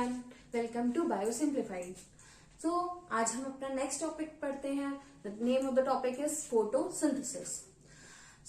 Everyone, welcome to bio simplified. So आज हम अपना नेक्स्ट टॉपिक पढ़ते हैं। The name of the topic is photosynthesis.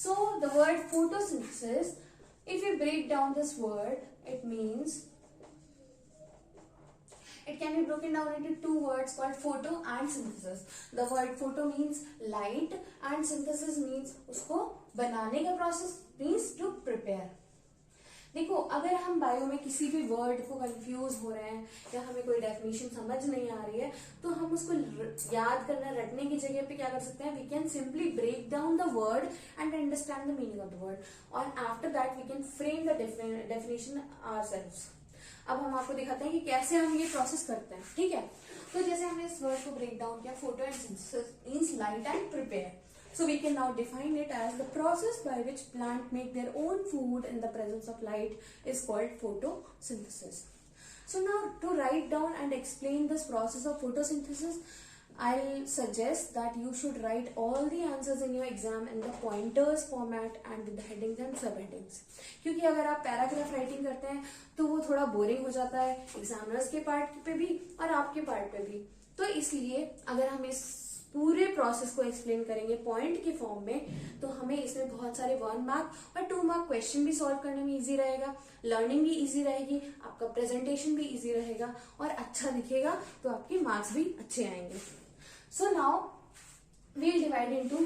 So the word photosynthesis, if you break down this word, it means it can be broken down into two words called photo and synthesis. The word photo means light and synthesis means उसको बनाने का process means to prepare. देखो, अगर हम bio में किसी भी word को कंफ्यूज हो रहे हैं या हमें कोई डेफिनेशन समझ नहीं आ रही है तो हम उसको याद करना रटने की जगह पे क्या कर सकते हैं, we can simply break down the word and understand the meaning of the word और after that we can frame the definition ourselves. अब हम आपको दिखाते हैं कि कैसे हम ये प्रोसेस करते हैं। ठीक है, तो जैसे हमने इस वर्ड को ब्रेक डाउन किया, photo and synthesis means light and prepare. So we can now define it as the process by which plant make their own food in the presence of light is called photosynthesis. So now to write down and explain this process of photosynthesis, I'll suggest that you should write all the answers in your exam in the pointers format and with the headings and subheadings. क्योंकि अगर आप paragraph writing करते हैं तो वो थोड़ा boring हो जाता है एग्जामिनर्स के पार्ट पे भी और आपके पार्ट पे भी। तो इसलिए अगर हम इस पूरे प्रोसेस को एक्सप्लेन करेंगे पॉइंट के फॉर्म में तो हमें इसमें बहुत सारे 1 मार्क और 2 मार्क क्वेश्चन भी सॉल्व करने में इजी रहेगा, लर्निंग भी इजी रहेगी, आपका प्रेजेंटेशन भी इजी रहेगा और अच्छा दिखेगा तो आपके मार्क्स भी अच्छे आएंगे। So now we'll divide into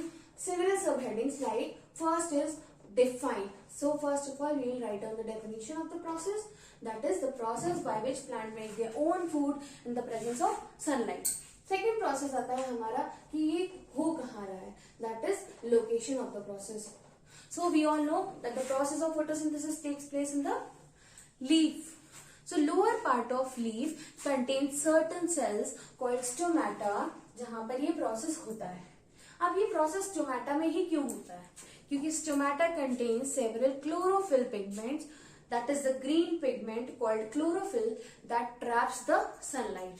several subheadings. Like first is define. So first of all we'll write down the definition of the process, that is the process by which plant make their own food in the presence of sunlight. Second process आता है हमारा कि ये हो कहाँ रहा है, that is location of the process. So we all know that the process of photosynthesis takes place in the leaf. So lower part of leaf contains certain cells called stomata, जहां पर ये प्रोसेस होता है. अब ये process stomata में ही क्यों होता है? क्योंकि stomata contains several chlorophyll pigments, that is the green pigment called chlorophyll that traps the sunlight.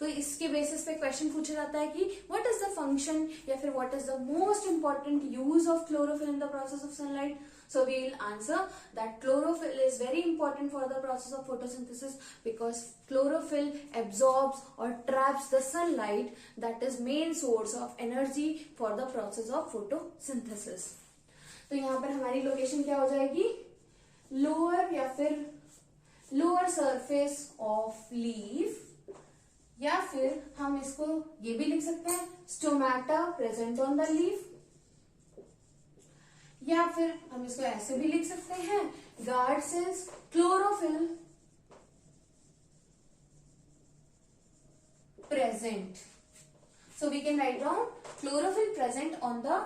तो इसके बेसिस पे क्वेश्चन पूछा जाता है कि व्हाट इज द फंक्शन या फिर what is the most important use of chlorophyll in the process of sunlight. So we will answer that chlorophyll is very important for the process of photosynthesis because chlorophyll absorbs or traps the sunlight, that is main source of energy for the process of photosynthesis. तो यहाँ पर हमारी location क्या हो जाएगी, lower या फिर lower surface of leaf, या फिर हम इसको ये भी लिख सकते हैं stomata present on the leaf, या फिर हम इसको ऐसे भी लिख सकते हैं guard cells chlorophyll present. So we can write down chlorophyll present on the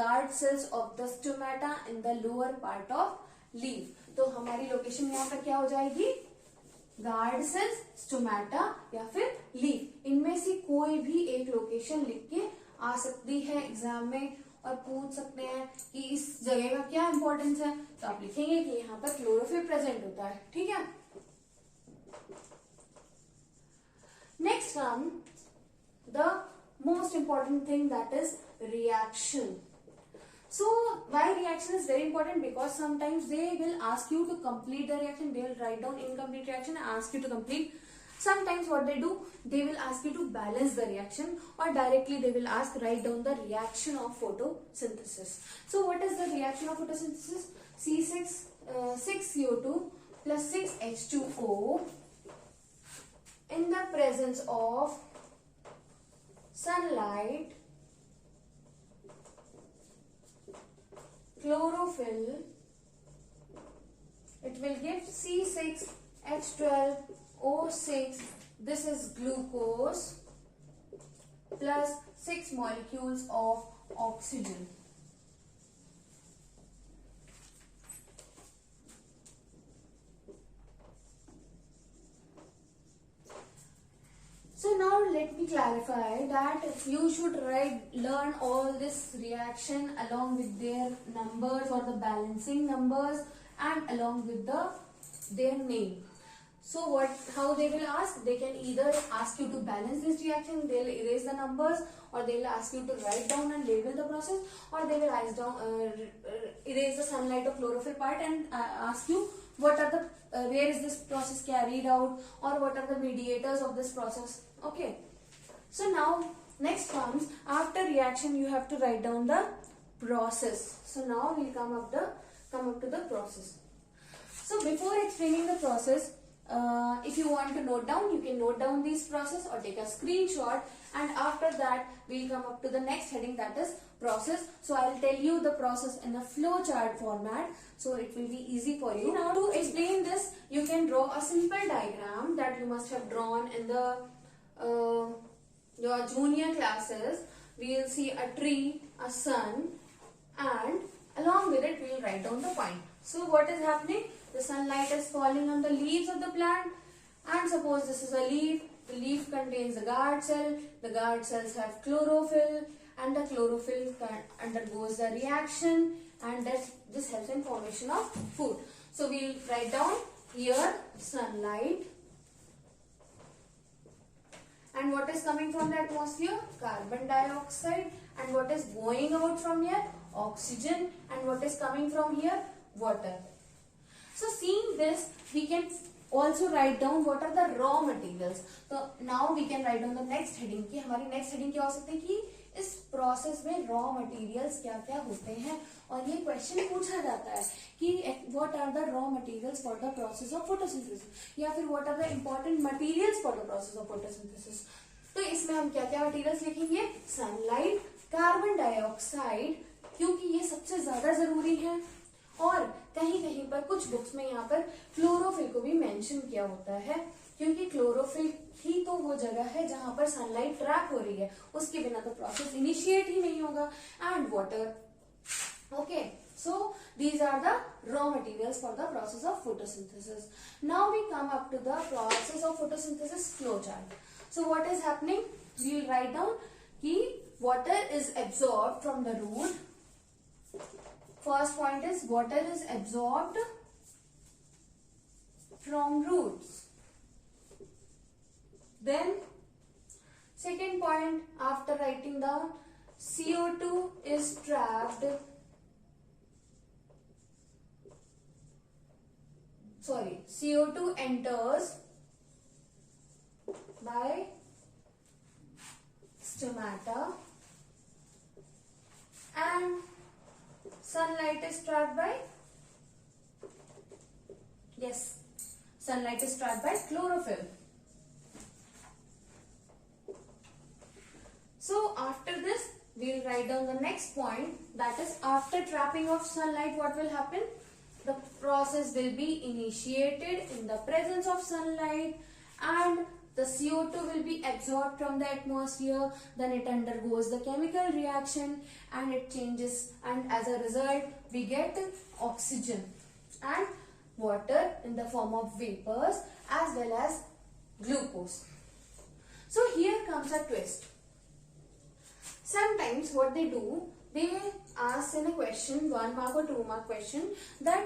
guard cells of the stomata in the lower part of leaf. तो हमारी लोकेशन यहाँ पर क्या हो जाएगी, गार्ड सेल्स, स्टोमेटा या फिर लीफ. इनमें से कोई भी एक लोकेशन लिख के आ सकती है एग्जाम में और पूछ सकते हैं कि इस जगह का क्या इंपॉर्टेंस है, तो आप लिखेंगे कि यहाँ पर क्लोरोफिल प्रेजेंट होता है. ठीक है, next come the most important thing, that is reaction. So why reaction is very important? Because sometimes they will ask you to complete the reaction, they will write down incomplete reaction and ask you to complete. Sometimes what they do, they will ask you to balance the reaction or directly they will ask write down the reaction of photosynthesis. So what is the reaction of photosynthesis? C6CO2 plus 6H2O in the presence of sunlight, chlorophyll, it will give C6H12O6, this is glucose, plus 6 molecules of oxygen. So now let me clarify that you should learn all this reaction along with their numbers or the balancing numbers and along with their name. So how they will ask, they can either ask you to balance this reaction, they'll erase the numbers, or they'll ask you to write down and label the process, or they will erase the sunlight or chlorophyll part and ask you what are the where is this process carried out, or what are the mediators of this process. Okay, so now next comes, after reaction you have to write down the process. So now we'll come up to the process. So before explaining the process, if you want to note down, you can note down these process or take a screenshot, and after that we'll come up to the next heading, that is process. So I'll tell you the process in a flow chart format, so it will be easy for you. Now to explain this, you can draw a simple diagram that you must have drawn in the your junior classes. We'll see a tree, a sun, and along with it we'll write down the point. So what is happening? The sunlight is falling on the leaves of the plant, and suppose this is a leaf. The leaf contains the guard cell. The guard cells have chlorophyll, and the chlorophyll undergoes the reaction, and this helps in formation of food. So we'll write down here sunlight, and what is coming from the atmosphere? Carbon dioxide. And what is going out from here? Oxygen. And what is coming from here? Water. So seeing this, we can also write down what are the raw materials. So now we can write down the next heading कि हमारी next heading क्या हो सकती है कि इस process में raw materials क्या क्या होते हैं, और ये question पूछा जाता है कि what are the raw materials for the process of photosynthesis, या फिर what are the important materials for the process of photosynthesis. तो इसमें हम क्या क्या materials लिखेंगे? Sunlight, carbon dioxide, क्योंकि ये सबसे ज्यादा जरूरी है, और कहीं कहीं पर कुछ बुक्स में यहाँ पर क्लोरोफिल को भी मेंशन किया होता है, क्योंकि क्लोरोफिल ही तो वो जगह है जहां पर सनलाइट ट्रैप हो रही है, उसके बिना तो प्रोसेस इनिशिएट ही नहीं होगा. And water. Okay, so these are the raw materials for the process of photosynthesis. Now we come up to the process of photosynthesis flow chart. So what is happening? We will write down कि water is absorbed from the root. First point is water is absorbed from roots. Then second point, after writing down, CO2 is trapped. CO2 enters by stomata, and sunlight is trapped by, sunlight is trapped by chlorophyll. So after this, we will write down the next point, that is after trapping of sunlight, what will happen? The process will be initiated in the presence of sunlight, and the CO2 will be absorbed from the atmosphere, then it undergoes the chemical reaction and it changes, and as a result we get oxygen and water in the form of vapors as well as glucose. So here comes a twist. Sometimes what they do, they ask in a question, 1 mark or 2 mark question, that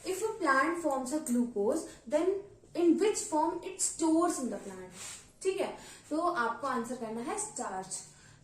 if a plant forms a glucose, then in which form it stores in the plant. ठीक है, तो आपको answer करना है starch.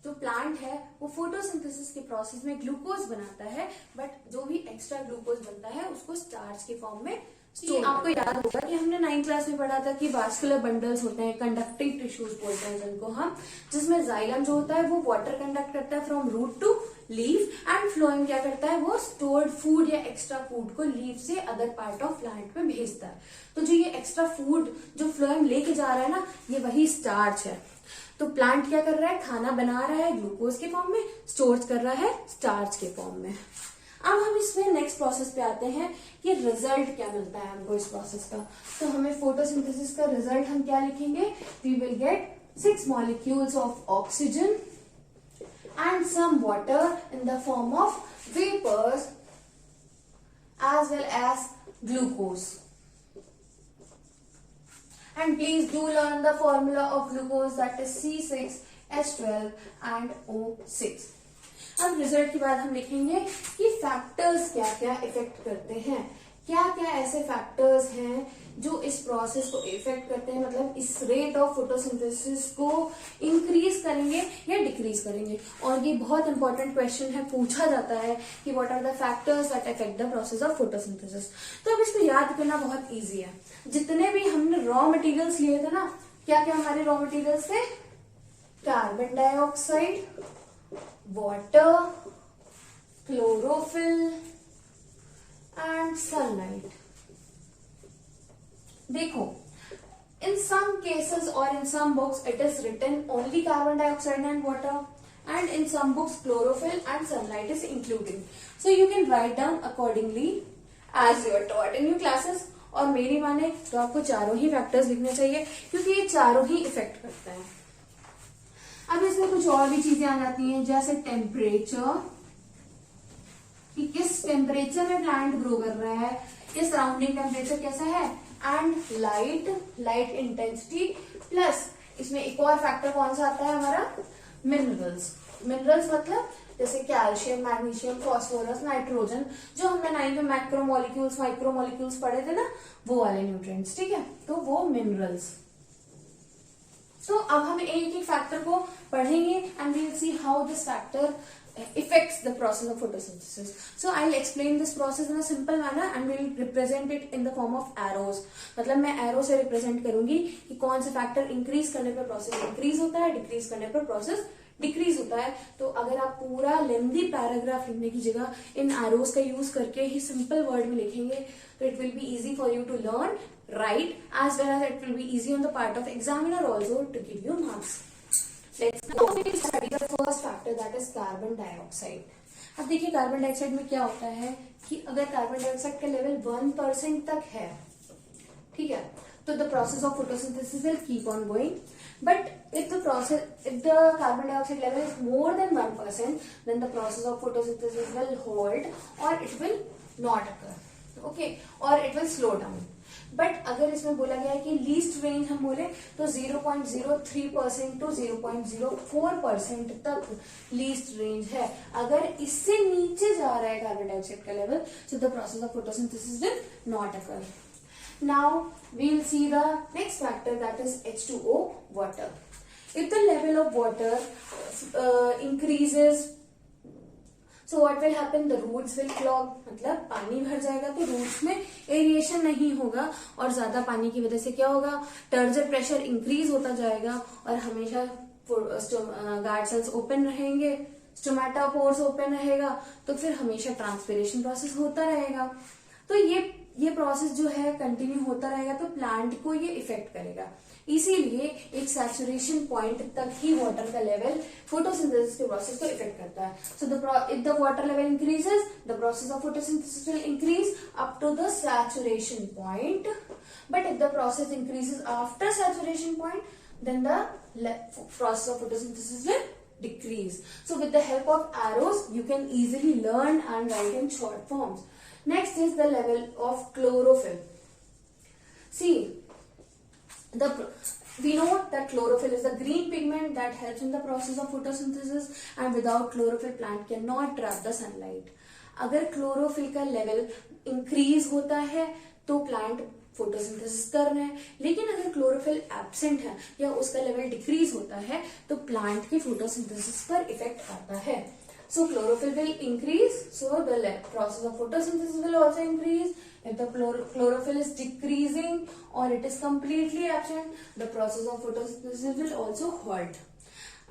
जो plant है वो photosynthesis के प्रोसेस में ग्लूकोज बनाता है, बट जो भी एक्स्ट्रा ग्लूकोज बनता है उसको स्टार्च के फॉर्म में स्टोर. आपको याद होगा कि हमने 9th क्लास में पढ़ा था कि वास्कुलर बंडल्स होते हैं, कंडक्टिंग टिश्यूज बोलते हैं जिनको हम, जिसमें जाइलम जो होता है वो वाटर कंडक्ट करता है from root to leaf, and phloem क्या करता है, वो स्टोर्ड फूड या एक्स्ट्रा फूड को लीफ से अदर पार्ट ऑफ प्लांट में भेजता है. तो जो ये एक्स्ट्रा फूड जो फ्लोएम लेके जा रहा है ना, ये वही स्टार्च है. तो प्लांट क्या कर रहा है, खाना बना रहा है ग्लूकोज के फॉर्म में, स्टोर कर रहा है स्टार्च के फॉर्म में. अब हम इसमें नेक्स्ट प्रोसेस पे आते हैं कि रिजल्ट क्या मिलता है हमको इस प्रोसेस का. तो हमें फोटोसिंथेसिस का रिजल्ट हम क्या लिखेंगे, we will get 6 molecules of oxygen and some water in the form of vapors as well as glucose. And please do learn the formula of glucose, that is C6H12 and O6. अब result के बाद हम लिखेंगे कि factors क्या क्या effect करते हैं. क्या क्या ऐसे फैक्टर्स हैं जो इस प्रोसेस को इफेक्ट करते हैं, मतलब इस रेट ऑफ फोटोसिंथेसिस को इंक्रीज करेंगे या डिक्रीज करेंगे। और ये बहुत इंपॉर्टेंट क्वेश्चन है, पूछा जाता है कि what are the factors that affect the process of photosynthesis. तो अब इसको याद करना बहुत ईजी है। जितने भी हमने रॉ मटेरियल्स लिए थे ना, क्या क्या हमारे रॉ मटेरियल्स थे? Carbon dioxide, water, chlorophyll and sunlight. देखो, in some cases or in some books it is written only carbon dioxide and water, and in some books chlorophyll and sunlight is included, so you can write down accordingly as you are taught in your classes। और मेरी माने तो आपको चारों ही factors लिखने चाहिए, क्योंकि ये चारों ही इफेक्ट करते हैं। अब इसमें कुछ और भी चीजें आ जाती हैं, जैसे टेम्परेचर, कि किस टेम्परेचर में प्लांट ग्रो कर रहा है, ये सराउंडिंग टेम्परेचर कैसा है, एंड लाइट इंटेंसिटी, प्लस इसमें एक और फैक्टर कौन सा आता है हमारा, मिनरल्स। मिनरल्स मतलब जैसे कैल्शियम, मैग्नीशियम, फास्फोरस, नाइट्रोजन, जो हमने 9th में मैक्रोमोलिक्यूल्स, माइक्रोमोलिक्यूल्स पढ़े थे ना, वो वाले न्यूट्रिएंट्स, ठीक है, तो वो मिनरल्स। तो अब हम एक एक फैक्टर को पढ़ेंगे and we will see how this factor affects the process of photosynthesis. So I'll explain this process in a simple manner and we'll represent it in the form of arrows. मतलब मैं arrow से represent करूंगी कि कौन से factor increase करने पर process increase होता है, डिक्रीज करने पर प्रोसेस डिक्रीज होता है। तो अगर आप पूरा लेंथी पैराग्राफ लिखने की जगह इन एरोज का यूज करके ही सिंपल वर्ड में लिखेंगे, तो it will be easy for you to learn, right, as well as it will be easy on the part of examiner also to give you marks. Let's now study the first factor, that is carbon dioxide. अब देखिए carbon dioxide में क्या होता है कि अगर carbon dioxide का level 1% तक है, ठीक है, तो the process of photosynthesis will keep on going, but if the carbon dioxide level is more than 1%, then the process of photosynthesis will halt or it will not occur, okay, or it will slow down। But अगर इसमें बोला गया है कि least range हम बोले तो 0.03% to 0.04% तक लीस्ट रेंज है। अगर इससे नीचे जा रहा है कार्बन डाइऑक्साइड का level, so the process of photosynthesis will not occur. Now we will see the next factor, that is H2O, water. If the level of water increases, so what will happen, the roots will clog, मतलब पानी भर जाएगा तो roots में aeration नहीं होगा, और ज्यादा पानी की वजह से क्या होगा, टर्जर प्रेशर इंक्रीज होता जाएगा और हमेशा गार्ड सेल्स ओपन रहेंगे, स्टोमेटा पोर्स ओपन रहेगा, तो फिर हमेशा ट्रांसपिरेशन प्रोसेस होता रहेगा। तो ये प्रोसेस जो है कंटिन्यू होता रहेगा, तो प्लांट को ये इफेक्ट करेगा। इसीलिए एक सैचुरेशन पॉइंट तक ही वाटर का लेवल फोटोसिंथेसिस के प्रोसेस को इफेक्ट करता है। So if the water level increases, the process of photosynthesis will increase up to the saturation point, but if the process increases after saturation point, then the process of photosynthesis will decrease. So with the help of arrows you can easily learn and write in short forms. Next is the level of chlorophyll. See, we know that chlorophyll is the green pigment that helps in the process of photosynthesis, and without chlorophyll plant cannot trap the sunlight. अगर chlorophyll का level increase होता है तो plant photosynthesis कर रहे हैं, लेकिन अगर क्लोरोफिल एब्सेंट है या उसका लेवल डिक्रीज होता है तो प्लांट की फोटोसिंथेसिस पर इफेक्ट आता है। So chlorophyll will increase, so the process of photosynthesis will also increase. If the chlorophyll is decreasing or it is completely absent, the process of photosynthesis will also halt.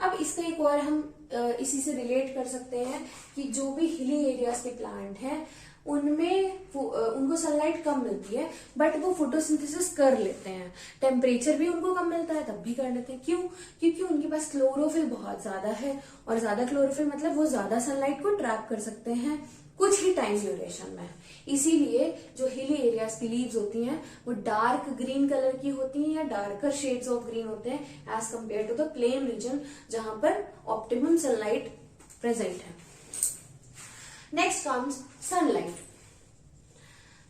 अब इसका एक और हम इसी से रिलेट कर सकते हैं कि जो भी हिली एरियाज के प्लांट हैं उनमें उनको सनलाइट कम मिलती है, बट वो फोटोसिंथेसिस कर लेते हैं। टेम्परेचर भी उनको कम मिलता है तब भी कर लेते हैं। क्यों? क्योंकि उनके पास क्लोरोफिल बहुत ज्यादा है, और ज्यादा क्लोरोफिल मतलब वो ज्यादा सनलाइट को ट्रैप कर सकते हैं कुछ ही टाइम ड्यूरेशन में। इसीलिए जो हिली एरियाज की लीव्स होती हैं वो डार्क ग्रीन कलर की होती हैं या डार्कर शेड्स ऑफ ग्रीन होते हैं as compare to the plain region जहां पर ऑप्टिमम सनलाइट प्रेजेंट है। Next comes sunlight.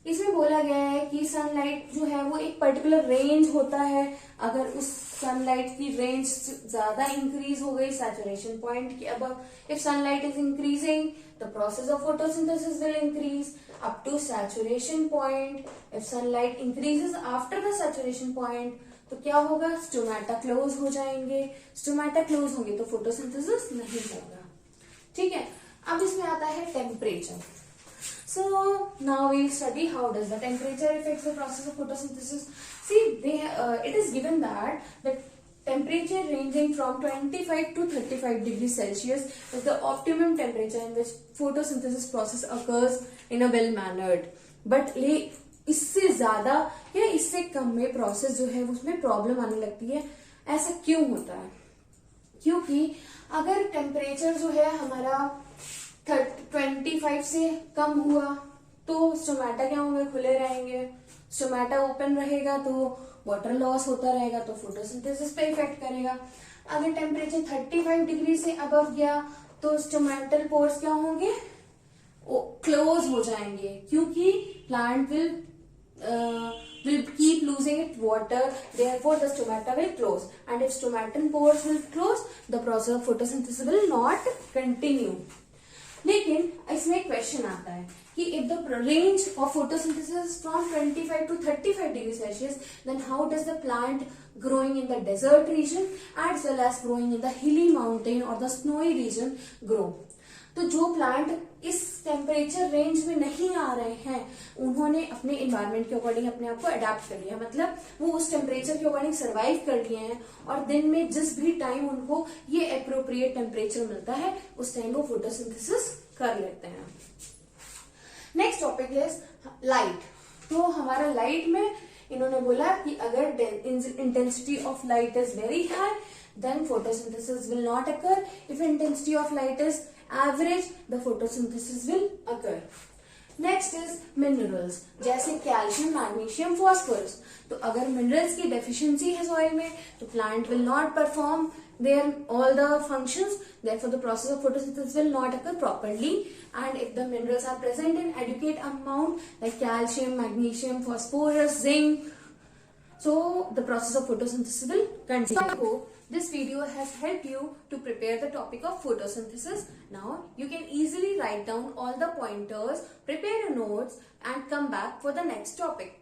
इसमें बोला गया है कि सनलाइट जो है वो एक पर्टिकुलर रेंज होता है। अगर उस सनलाइट की रेंज ज्यादा इंक्रीज हो गई सैचुरेशन पॉइंट के above, if sunlight is increasing the process of photosynthesis will increase. up to saturation point. If sunlight increases after the saturation point, तो क्या होगा, स्टोमेटा क्लोज हो जाएंगे. स्टोमेटा क्लोज होंगे तो फोटोसिंथेसिस नहीं होगा. ठीक है. अब इसमें आता है temperature. So now we'll study how does the temperature affects the process of photosynthesis. See, it is given that the temperature ranging from 25 to 35 degrees Celsius is the optimum temperature in which photosynthesis process occurs in a well mannered. But इससे ज्यादा या इससे कम में process जो है उसमें problem आने लगती है. ऐसा क्यों होता है? क्योंकि अगर टेम्परेचर जो है हमारा 25 से कम हुआ तो स्टोमेटा क्या होंगे, खुले रहेंगे. स्टोमेटा ओपन रहेगा तो वाटर लॉस होता रहेगा, तो फोटोसिंथेसिस पे इफेक्ट करेगा. अगर टेम्परेचर 35 डिग्री से अबव गया तो स्टोमेटल पोर्स क्या होंगे, क्लोज हो जाएंगे, क्योंकि plant will keep losing its water, therefore the stomata will close, and if stomatal pores will close, the process of photosynthesis will not continue. लेकिन इसमें एक क्वेश्चन आता है कि if the range of photosynthesis is from 25 to 35 degrees Celsius, then how does the plant growing in the desert region as well as growing in the hilly mountain or the snowy region grow? तो जो plant इस temperature range में नहीं आ रहे हैं उन्होंने अपने environment के अकॉर्डिंग अपने आप को अडेप्ट कर लिया, मतलब वो उस टेम्परेचर के अकॉर्डिंग सर्वाइव कर लिए हैं और दिन में जिस भी टाइम उनको ये अप्रोप्रिएट टेम्परेचर मिलता है उस टाइम वो फोटोसिंथेसिस कर लेते हैं. Next topic is light. तो हमारा लाइट में इन्होंने बोला कि अगर intensity of light is very high then photosynthesis will not occur. If intensity of light is average, the photosynthesis will occur. Next is minerals, जैसे कैल्शियम, मैग्नीशियम, फॉस्फोरस. तो अगर मिनरल्स की डेफिशिएंसी है सॉइल में तो plant will not perform their all the functions, therefore the process of photosynthesis will not occur properly. And if the minerals are present in adequate amount like calcium, magnesium, phosphorus, zinc, so the process of photosynthesis will continue. So I hope this video has helped you to prepare the topic of photosynthesis. Now you can easily write down all the pointers, prepare your notes and come back for the next topic.